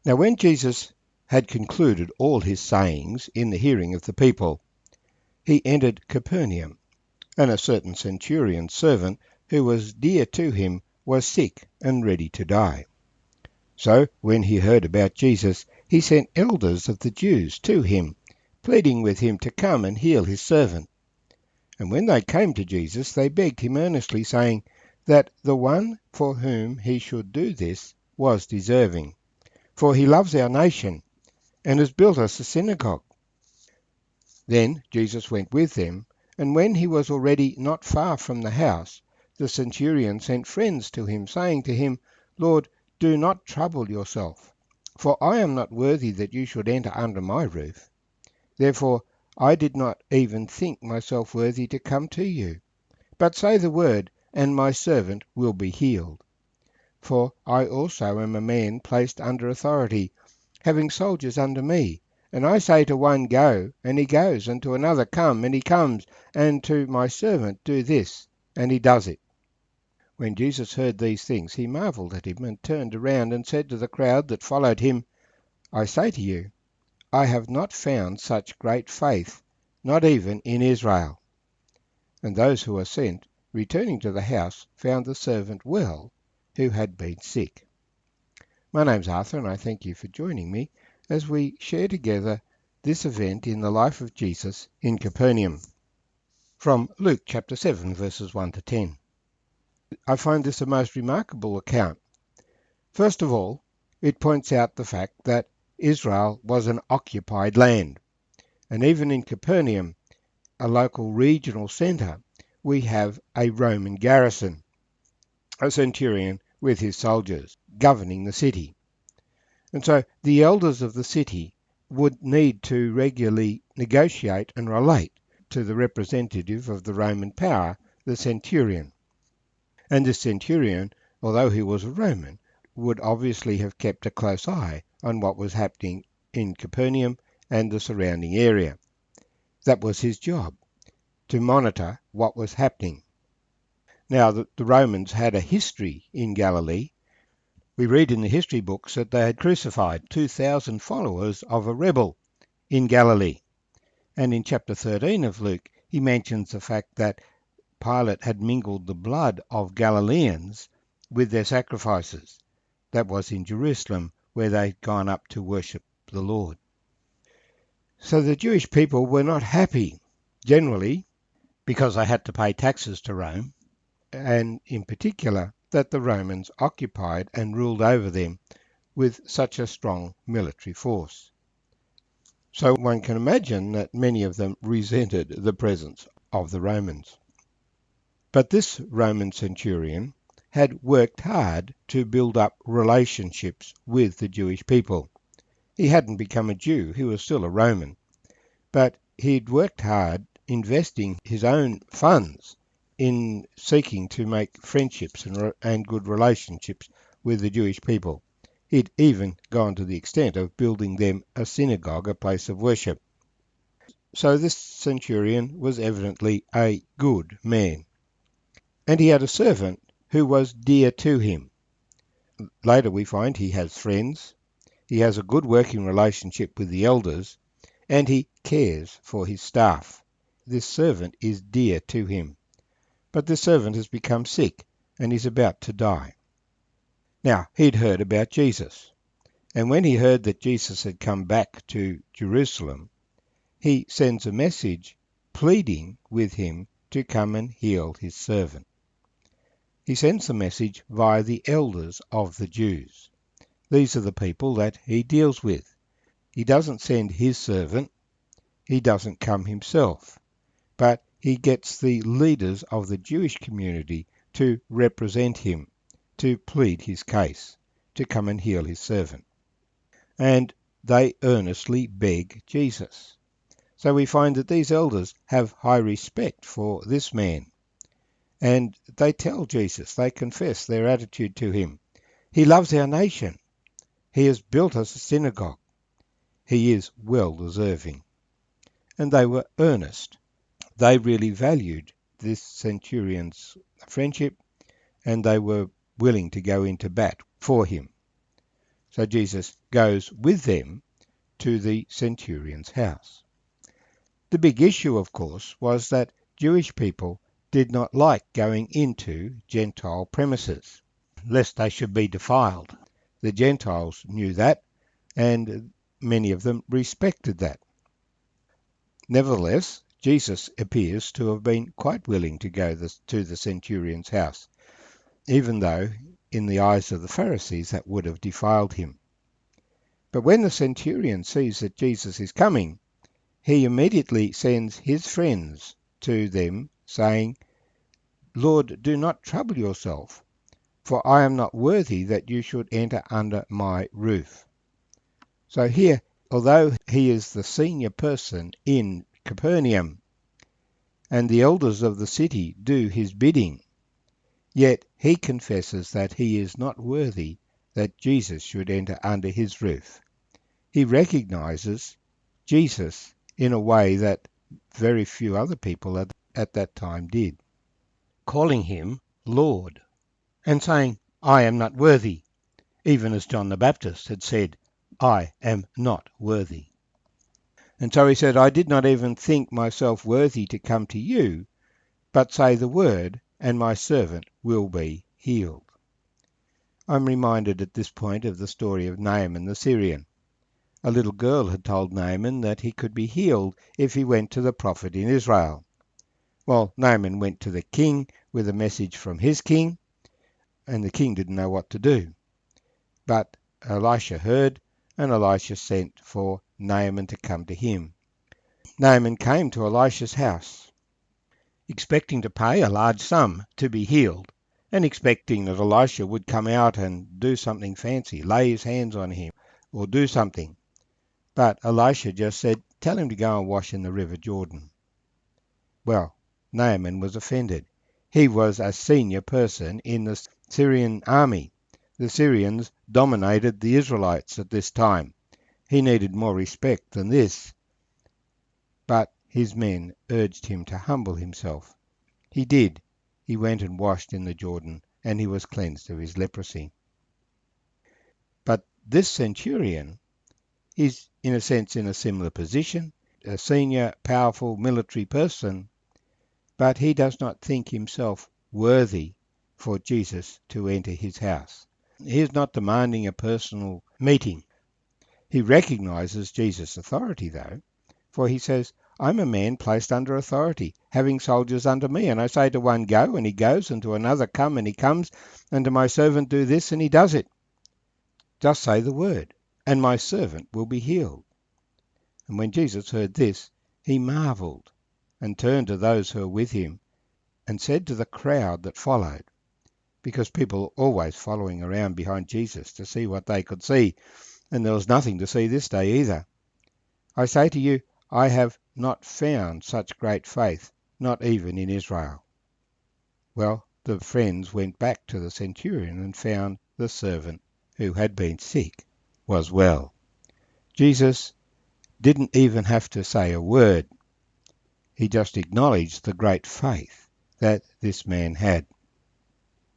Now when Jesus had concluded all his sayings in the hearing of the people, he entered Capernaum, and a certain centurion's servant, who was dear to him, was sick and ready to die. So when he heard about Jesus, he sent elders of the Jews to him, pleading with him to come and heal his servant. And when they came to Jesus, they begged him earnestly, saying that the one for whom he should do this was deserving, for he loves our nation and has built us a synagogue. Then Jesus went with them, and when he was already not far from the house, the centurion sent friends to him, saying to him, Lord, do not trouble yourself, for I am not worthy that you should enter under my roof. Therefore I did not even think myself worthy to come to you. But say the word, and my servant will be healed. For I also am a man placed under authority, having soldiers under me. And I say to one, Go, and he goes, and to another, Come, and he comes, and to my servant, Do this, and he does it. When Jesus heard these things, he marvelled at him, and turned around and said to the crowd that followed him, I say to you, I have not found such great faith, not even in Israel. And those who were sent, returning to the house, found the servant well, who had been sick. My name's Arthur, and I thank you for joining me as we share together this event in the life of Jesus in Capernaum. From Luke chapter 7, verses 1 to 10. I find this a most remarkable account. First of all, it points out the fact that Israel was an occupied land, and even in Capernaum, a local regional centre, we have a Roman garrison, a centurion with his soldiers, governing the city. And so the elders of the city would need to regularly negotiate and relate to the representative of the Roman power, the centurion. And this centurion, although he was a Roman, would obviously have kept a close eye on what was happening in Capernaum and the surrounding area. That was his job, to monitor what was happening. Now, the Romans had a history in Galilee. We read in the history books that they had crucified 2,000 followers of a rebel in Galilee. And in chapter 13 of Luke, he mentions the fact that Pilate had mingled the blood of Galileans with their sacrifices. That was in Jerusalem, where they'd gone up to worship the Lord. So the Jewish people were not happy, generally, because they had to pay taxes to Rome, and in particular that the Romans occupied and ruled over them with such a strong military force. So one can imagine that many of them resented the presence of the Romans. But this Roman centurion had worked hard to build up relationships with the Jewish people. He hadn't become a Jew, he was still a Roman, but he'd worked hard investing his own funds in seeking to make friendships and good relationships with the Jewish people. He'd even gone to the extent of building them a synagogue, a place of worship. So this centurion was evidently a good man. And he had a servant who was dear to him. Later we find he has friends, he has a good working relationship with the elders, and he cares for his staff. This servant is dear to him. But the servant has become sick and is about to die. Now, he'd heard about Jesus, and when he heard that Jesus had come back to Jerusalem, he sends a message pleading with him to come and heal his servant. He sends the message via the elders of the Jews. These are the people that he deals with. He doesn't send his servant, he doesn't come himself, but he gets the leaders of the Jewish community to represent him, to plead his case, to come and heal his servant. And they earnestly beg Jesus. So we find that these elders have high respect for this man. And they tell Jesus, they confess their attitude to him. He loves our nation. He has built us a synagogue. He is well deserving. And they were earnest. They really valued this centurion's friendship, and they were willing to go into bat for him. So Jesus goes with them to the centurion's house. The big issue, of course, was that Jewish people did not like going into Gentile premises, lest they should be defiled. The Gentiles knew that, and many of them respected that. Nevertheless, Jesus appears to have been quite willing to go to the centurion's house, even though in the eyes of the Pharisees that would have defiled him. But when the centurion sees that Jesus is coming, he immediately sends his friends to them, saying, "Lord, do not trouble yourself, for I am not worthy that you should enter under my roof." So here, although he is the senior person in Capernaum, and the elders of the city do his bidding, yet he confesses that he is not worthy that Jesus should enter under his roof. He recognizes Jesus in a way that very few other people at that time did, calling him Lord and saying, "I am not worthy," even as John the Baptist had said, "I am not worthy." And so he said, "I did not even think myself worthy to come to you, but say the word, and my servant will be healed." I'm reminded at this point of the story of Naaman the Syrian. A little girl had told Naaman that he could be healed if he went to the prophet in Israel. Well, Naaman went to the king with a message from his king, and the king didn't know what to do. But Elisha heard, and Elisha sent for Naaman to come to him. Naaman came to Elisha's house, expecting to pay a large sum to be healed, and expecting that Elisha would come out and do something fancy, lay his hands on him, or do something. But Elisha just said, "Tell him to go and wash in the river Jordan." Well, Naaman was offended. He was a senior person in the Syrian army. The Syrians dominated the Israelites at this time. He needed more respect than this. But his men urged him to humble himself. He did. He went and washed in the Jordan, and he was cleansed of his leprosy. But this centurion is, in a sense, in a similar position, a senior, powerful military person, but he does not think himself worthy for Jesus to enter his house. He is not demanding a personal meeting. He recognizes Jesus' authority, though, for he says, "I'm a man placed under authority, having soldiers under me, and I say to one, go, and he goes, and to another, come, and he comes, and to my servant, do this, and he does it. Just say the word, and my servant will be healed." And when Jesus heard this, he marveled, and turned to those who were with him, and said to the crowd that followed, because people were always following around behind Jesus to see what they could see, and there was nothing to see this day either, "I say to you, I have not found such great faith, not even in Israel." Well, the friends went back to the centurion and found the servant who had been sick was well. Jesus didn't even have to say a word. He just acknowledged the great faith that this man had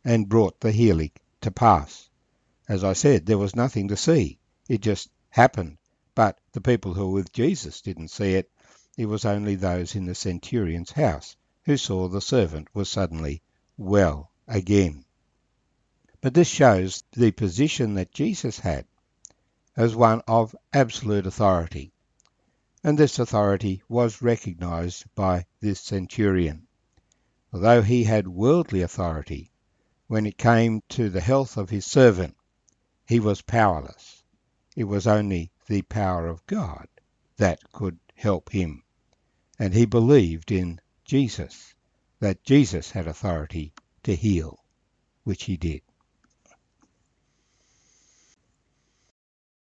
and brought the healing to pass. As I said, there was nothing to see. It just happened. But the people who were with Jesus didn't see it. It was only those in the centurion's house who saw the servant was suddenly well again. But this shows the position that Jesus had as one of absolute authority. And this authority was recognized by this centurion. Although he had worldly authority, when it came to the health of his servant, he was powerless. It was only the power of God that could help him. And he believed in Jesus, that Jesus had authority to heal, which he did.